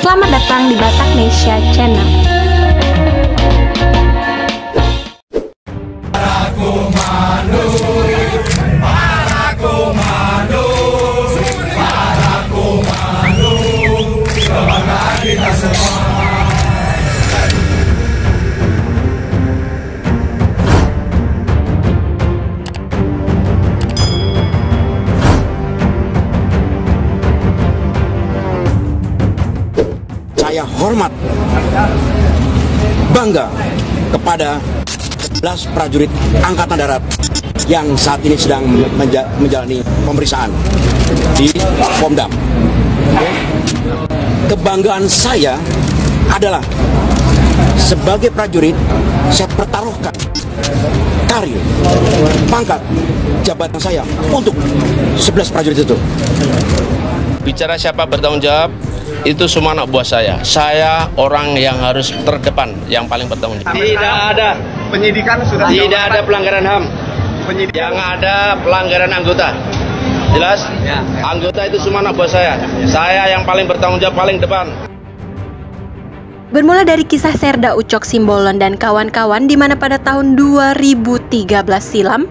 selamat datang di Bataknesia Channel. Saya hormat, bangga kepada 11 prajurit Angkatan Darat yang saat ini sedang menjalani pemeriksaan di Pomdam. Kebanggaan saya adalah sebagai prajurit, saya pertaruhkan karir, pangkat, jabatan saya untuk 11 prajurit itu. Bicara siapa bertanggung jawab, itu semua anak buah saya. Saya orang yang harus terdepan, yang paling bertanggung jawab. Tidak ada penyidikan sudah tidak ada pelanggaran HAM. Yang ada pelanggaran anggota. Jelas? Ya. Anggota itu semua anak buah saya. Saya yang paling bertanggung jawab, paling depan. Bermula dari kisah Serda Ucok Simbolon dan kawan-kawan di mana pada tahun 2013 silam,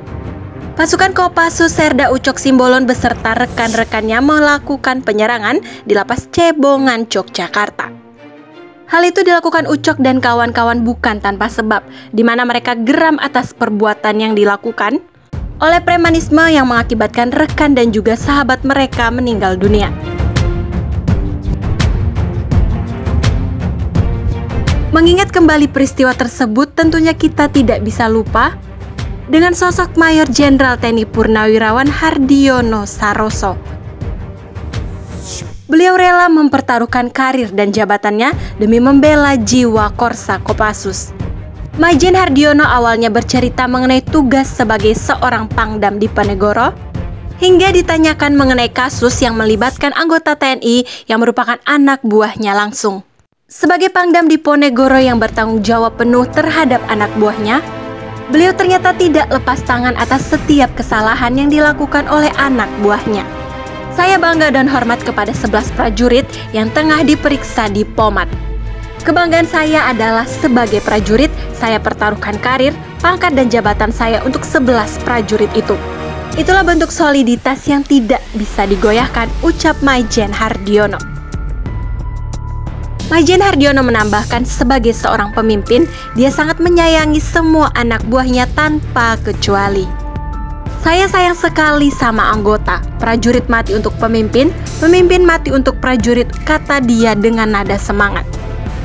pasukan Kopassus Serda Ucok Simbolon beserta rekan-rekannya melakukan penyerangan di Lapas Cebongan, Yogyakarta. Hal itu dilakukan Ucok dan kawan-kawan bukan tanpa sebab, di mana mereka geram atas perbuatan yang dilakukan oleh premanisme yang mengakibatkan rekan dan juga sahabat mereka meninggal dunia. Mengingat kembali peristiwa tersebut, tentunya kita tidak bisa lupa dengan sosok Mayor Jenderal TNI Purnawirawan Hardiono Saroso. Beliau rela mempertaruhkan karir dan jabatannya demi membela jiwa Korsa Kopassus. Majen Hardiono awalnya bercerita mengenai tugas sebagai seorang pangdam di Ponegoro, hingga ditanyakan mengenai kasus yang melibatkan anggota TNI yang merupakan anak buahnya langsung. Sebagai pangdam di Ponegoro yang bertanggung jawab penuh terhadap anak buahnya, beliau ternyata tidak lepas tangan atas setiap kesalahan yang dilakukan oleh anak buahnya. Saya bangga dan hormat kepada 11 prajurit yang tengah diperiksa di Pomat. Kebanggaan saya adalah sebagai prajurit, saya pertaruhkan karir, pangkat dan jabatan saya untuk 11 prajurit itu. Itulah bentuk soliditas yang tidak bisa digoyahkan, ucap Majen Hardiono. Majen Hardiono menambahkan sebagai seorang pemimpin, dia sangat menyayangi semua anak buahnya tanpa kecuali. Saya sayang sekali sama anggota, prajurit mati untuk pemimpin, pemimpin mati untuk prajurit, kata dia dengan nada semangat.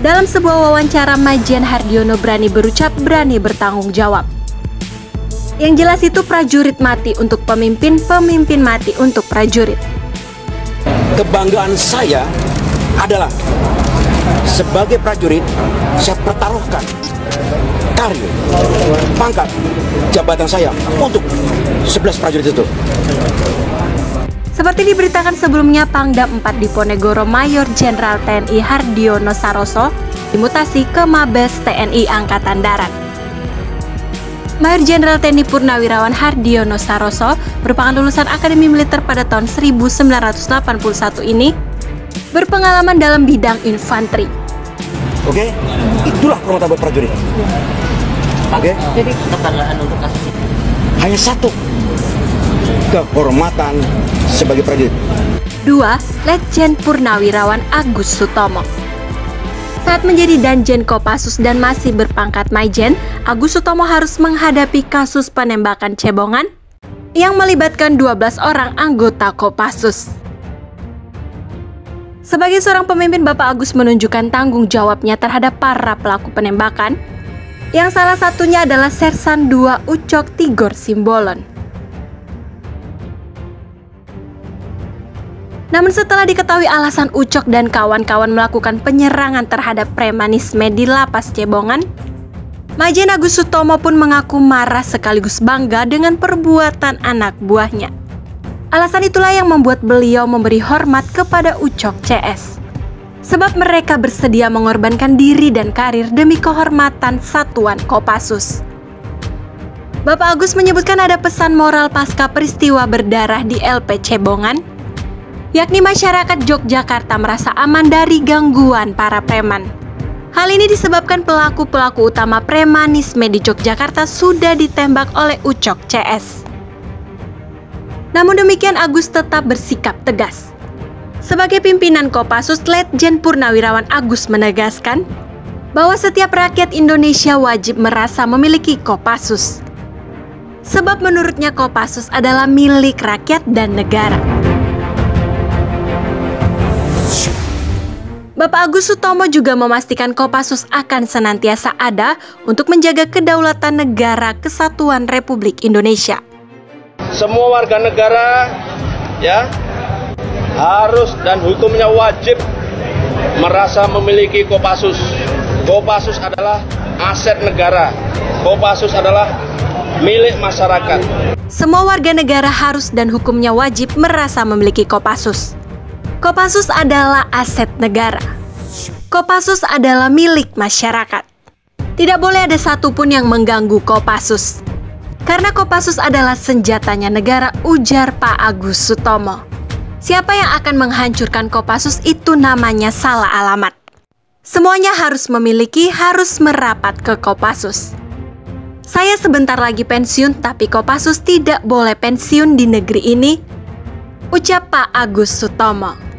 Dalam sebuah wawancara, Majen Hardiono berani berucap, berani bertanggung jawab. Yang jelas itu prajurit mati untuk pemimpin, pemimpin mati untuk prajurit. Kebanggaan saya adalah sebagai prajurit, saya pertaruhkan karir, pangkat, jabatan saya untuk 11 prajurit itu. Seperti diberitakan sebelumnya, Pangdam 4 di Ponegoro Mayor Jenderal TNI Hardiono Saroso dimutasi ke Mabes TNI Angkatan Darat. Mayor Jenderal TNI Purnawirawan Hardiono Saroso merupakan lulusan Akademi Militer pada tahun 1981 ini, berpengalaman dalam bidang infanteri. Oke, itulah penghormatan buat prajurit. Oke. Jadi kebanggaan untuk kasus ini Hanya satu, kehormatan sebagai prajurit. 2. Letjen Purnawirawan Agus Sutomo. Saat menjadi Danjen Kopassus dan masih berpangkat Majen, Agus Sutomo harus menghadapi kasus penembakan Cebongan yang melibatkan 12 orang anggota Kopassus. Sebagai seorang pemimpin, Bapak Agus menunjukkan tanggung jawabnya terhadap para pelaku penembakan, yang salah satunya adalah Sersan 2 Ucok Tigor Simbolon. Namun setelah diketahui alasan Ucok dan kawan-kawan melakukan penyerangan terhadap premanisme di Lapas Cebongan, Majen Agus Sutomo pun mengaku marah sekaligus bangga dengan perbuatan anak buahnya. Alasan itulah yang membuat beliau memberi hormat kepada Ucok CS. Sebab mereka bersedia mengorbankan diri dan karir demi kehormatan satuan Kopassus. Bapak Agus menyebutkan ada pesan moral pasca peristiwa berdarah di LP Cebongan, yakni masyarakat Yogyakarta merasa aman dari gangguan para preman. Hal ini disebabkan pelaku-pelaku utama premanisme di Yogyakarta sudah ditembak oleh Ucok CS. Namun demikian, Agus tetap bersikap tegas. Sebagai pimpinan Kopassus, Letjen Purnawirawan Agus menegaskan bahwa setiap rakyat Indonesia wajib merasa memiliki Kopassus. Sebab menurutnya Kopassus adalah milik rakyat dan negara. Bapak Agus Sutomo juga memastikan Kopassus akan senantiasa ada untuk menjaga kedaulatan negara Kesatuan Republik Indonesia. Semua warga negara ya harus dan hukumnya wajib merasa memiliki Kopassus. Kopassus adalah aset negara. Kopassus adalah milik masyarakat. Semua warga negara harus dan hukumnya wajib merasa memiliki Kopassus. Kopassus adalah aset negara. Kopassus adalah milik masyarakat. Tidak boleh ada satupun yang mengganggu Kopassus. Karena Kopassus adalah senjatanya negara, ujar Pak Agus Sutomo. Siapa yang akan menghancurkan Kopassus itu namanya salah alamat. Semuanya harus memiliki, harus merapat ke Kopassus. Saya sebentar lagi pensiun, tapi Kopassus tidak boleh pensiun di negeri ini, ucap Pak Agus Sutomo.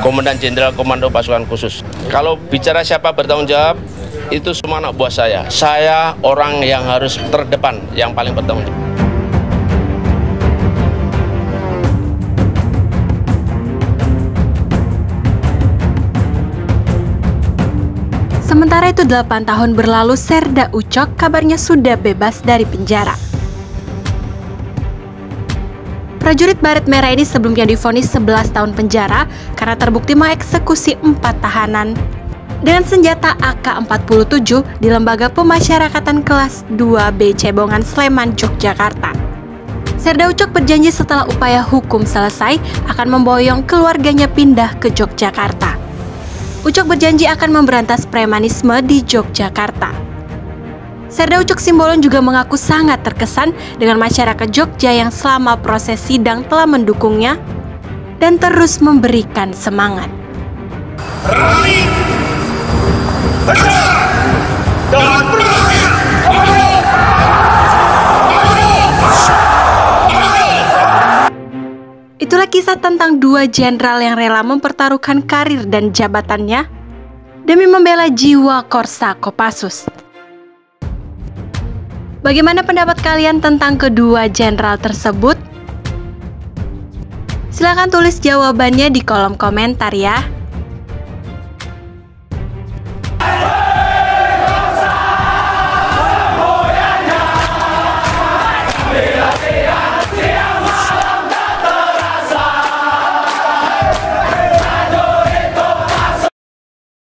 Komandan Jenderal Komando Pasukan Khusus. Kalau bicara siapa bertanggung jawab, itu semua anak buah saya. Saya orang yang harus terdepan, yang paling bertanggung jawab. Sementara itu 8 tahun berlalu, Serda Ucok kabarnya sudah bebas dari penjara. Prajurit Baret Merah ini sebelumnya divonis 11 tahun penjara karena terbukti mengeksekusi 4 tahanan dengan senjata AK-47 di Lembaga Pemasyarakatan Kelas 2B Cebongan, Sleman, Yogyakarta. Serda Ucok berjanji setelah upaya hukum selesai akan memboyong keluarganya pindah ke Yogyakarta. Ucok berjanji akan memberantas premanisme di Yogyakarta. Serda Ucok Simbolon juga mengaku sangat terkesan dengan masyarakat Jogja yang selama proses sidang telah mendukungnya dan terus memberikan semangat. Itulah kisah tentang dua jenderal yang rela mempertaruhkan karir dan jabatannya demi membela jiwa Korsa Kopassus. Bagaimana pendapat kalian tentang kedua jenderal tersebut? Silahkan tulis jawabannya di kolom komentar ya.